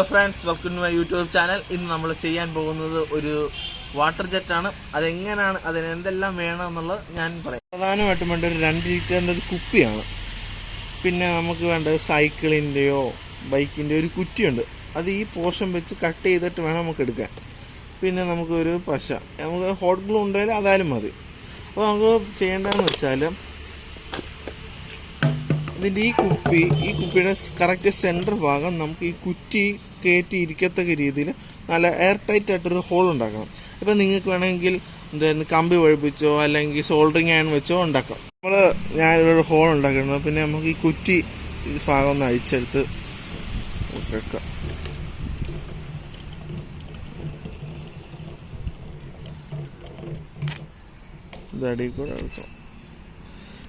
Friends, welcome to my YouTube channel. ഇന്ന് നമ്മൾ ചെയ്യാൻ പോകുന്നത് ഒരു വാട്ടർ ജെറ്റാണ്. അതെങ്ങനെയാണ്, അതിന് എന്തെല്ലാം വേണം എന്നുള്ളത് ഞാൻ പറയാം. പ്രധാനമായിട്ടും വേണ്ട ഒരു 2 ലിറ്ററിൻ്റെ ഒരു കുപ്പിയാണ്. പിന്നെ നമുക്ക് വേണ്ടത് സൈക്കിളിൻ്റെയോ ബൈക്കിൻ്റെയോ ഒരു കുറ്റിയുണ്ട്. അത് ഈ പോർഷൻ വെച്ച് കട്ട് ചെയ്തിട്ട് വേണം നമുക്ക് എടുക്കാൻ. പിന്നെ നമുക്കൊരു പശ, നമുക്ക് ഹോട്ട് ഗ്ലൂ ഉണ്ടെങ്കിൽ അതായാലും മതി. അപ്പോൾ നമുക്ക് ചെയ്യേണ്ടതെന്ന് വെച്ചാൽ ഇതിൻ്റെ ഈ കുപ്പിയുടെ കറക്റ്റ് സെൻറ്റർ ഭാഗം നമുക്ക് ഈ കുറ്റി കയറ്റി ഇരിക്കത്തക്ക രീതിയിൽ നല്ല എയർ ടൈറ്റ് ആയിട്ടൊരു ഹോൾ ഉണ്ടാക്കണം. ഇപ്പം നിങ്ങൾക്ക് വേണമെങ്കിൽ എന്തായിരുന്നു കമ്പി വഴിപ്പിച്ചോ അല്ലെങ്കിൽ സോൾഡറിങ് അയൺ വെച്ചോ ഉണ്ടാക്കാം. ഞാനൊരു ഹോൾ ഉണ്ടാക്കുന്നത്. പിന്നെ നമുക്ക് ഈ കുറ്റി ഭാഗം ഒന്ന് അഴിച്ചെടുത്ത് വെക്കാം. ഇതടിയിൽ കൂടെ എടുക്കാം.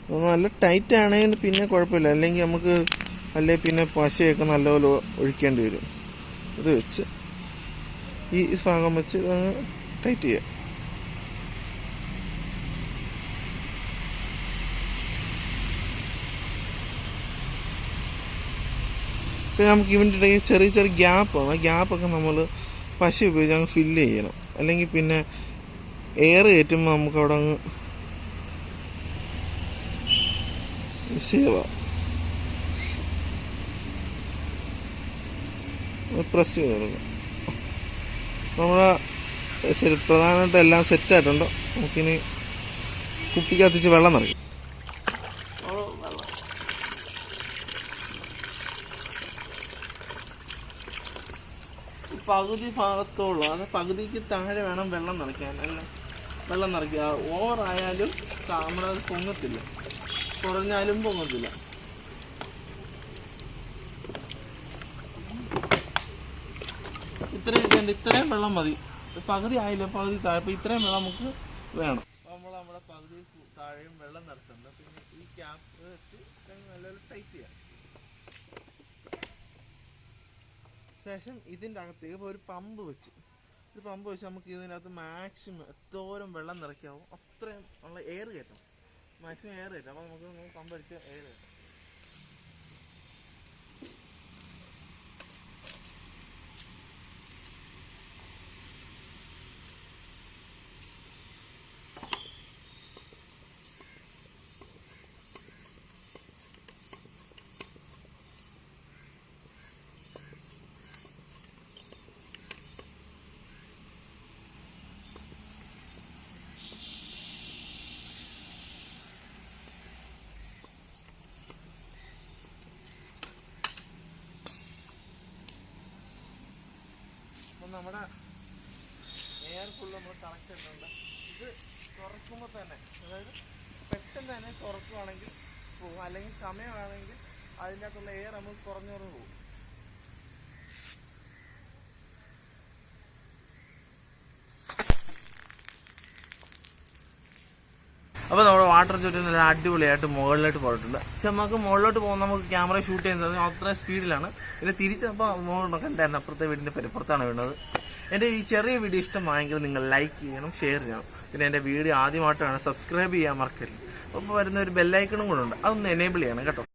നല്ല ടൈറ്റ് ആണെങ്കിൽ പിന്നെ കുഴപ്പമില്ല, അല്ലെങ്കിൽ നമുക്ക് പിന്നെ പശയൊക്കെ നല്ലപോലെ ഒഴിക്കേണ്ടി വരും. ഇത് വെച്ച് ഈ ഭാഗം വെച്ച് ടൈറ്റ് ചെയ്യാം. പിന്നെ നമുക്ക് ഇവൻ്റെ ഇടയിൽ ചെറിയ ചെറിയ ഗ്യാപ്പാണ്. ആ ഗ്യാപ്പൊക്കെ നമ്മൾ പശ ഉപയോഗിച്ച് അങ്ങ് ഫില്ല് ചെയ്യണം. അല്ലെങ്കിൽ പിന്നെ എയർ കയറ്റുമ്പോൾ നമുക്ക് അവിടെ അങ്ങ് പ്രസ് ചെയ്ത് കൊടുക്കാം. നമ്മളെ ശരി, പ്രധാനമായിട്ട് എല്ലാം സെറ്റായിട്ടുണ്ട്. നമുക്കിനി കുപ്പി കത്തിച്ച് വെള്ളം നിറയ്ക്കും. പകുതി ഭാഗത്തോളം, അത് പകുതിക്ക് താഴെ വേണം വെള്ളം നിറയ്ക്കാൻ. അല്ല, വെള്ളം നിറയ്ക്കുക. ഓവറായാലും നമ്മളത് പൊങ്ങത്തില്ല, കുറഞ്ഞാലും പൊങ്ങത്തില്ല. ഇത്രയും വെള്ളം മതി. പകുതി ആയില്ല, പകുതി താഴെ. ഇപ്പം ഇത്രയും വെള്ളം നമുക്ക് വേണം. അപ്പോൾ നമ്മുടെ പകുതി താഴെയും വെള്ളം നിറച്ചിട്ടുണ്ട്. പിന്നെ ഈ ക്യാപ്പ് വെച്ച് നല്ലൊരു ടൈറ്റ് ചെയ്യാം. ശേഷം ഇതിൻ്റെ അകത്തേക്ക് ഇപ്പോൾ ഒരു പമ്പ് വെച്ച് നമുക്ക് ഇതിനകത്ത് മാക്സിമം എത്തോരം വെള്ളം നിറയ്ക്കാവും അത്രയും ഉള്ള എയർ കയറ്റണം. മാക്സിമം എയർ കയറ്റാം. അപ്പോൾ നമുക്ക് പമ്പ് അടിച്ച് എയർ കയറ്റാം. നമ്മുടെ എയർ ഫുള്ള് നമ്മൾ കണക്ട് ചെയ്തിട്ടുണ്ട്. ഇത് തുറക്കുമ്പോൾ തന്നെ, അതായത് പെട്ടെന്ന് തന്നെ തുറക്കുകയാണെങ്കിൽ പോകും, അല്ലെങ്കിൽ സമയമാണെങ്കിൽ അതിൻ്റെ അകത്തുള്ള എയർ നമുക്ക് കുറഞ്ഞു പോകും. അപ്പോൾ നമ്മുടെ വാട്ടർ ജെറ്റ് നല്ല അടിപൊളിയായിട്ട് മുകളിലോട്ട് പോയിട്ടുണ്ട്. പക്ഷെ നമുക്ക് മുകളിലോട്ട് പോകുമ്പോൾ നമുക്ക് ക്യാമറ ഷൂട്ട് ചെയ്യുന്നത് അത്രയും സ്പീഡിലാണ്. പിന്നെ തിരിച്ചപ്പോൾ മുകളിലൊക്കെ ഉണ്ടായിരുന്നു, അപ്പുറത്തെ വീടിൻ്റെ പുറത്താണ് വീണത്. എൻ്റെ ഈ ചെറിയ വീഡിയോ ഇഷ്ടമായെങ്കിൽ നിങ്ങൾ ലൈക്ക് ചെയ്യണം, ഷെയർ ചെയ്യണം. പിന്നെ എൻ്റെ വീഡിയോ ആദ്യമായിട്ടാണ് സബ്സ്ക്രൈബ് ചെയ്യാൻ മറക്കരുത്. അപ്പോൾ വരുന്ന ഒരു ബെല്ലൈക്കണും കൂടെ ഉണ്ട്, അതൊന്ന് എനേബിൾ ചെയ്യണം കേട്ടോ.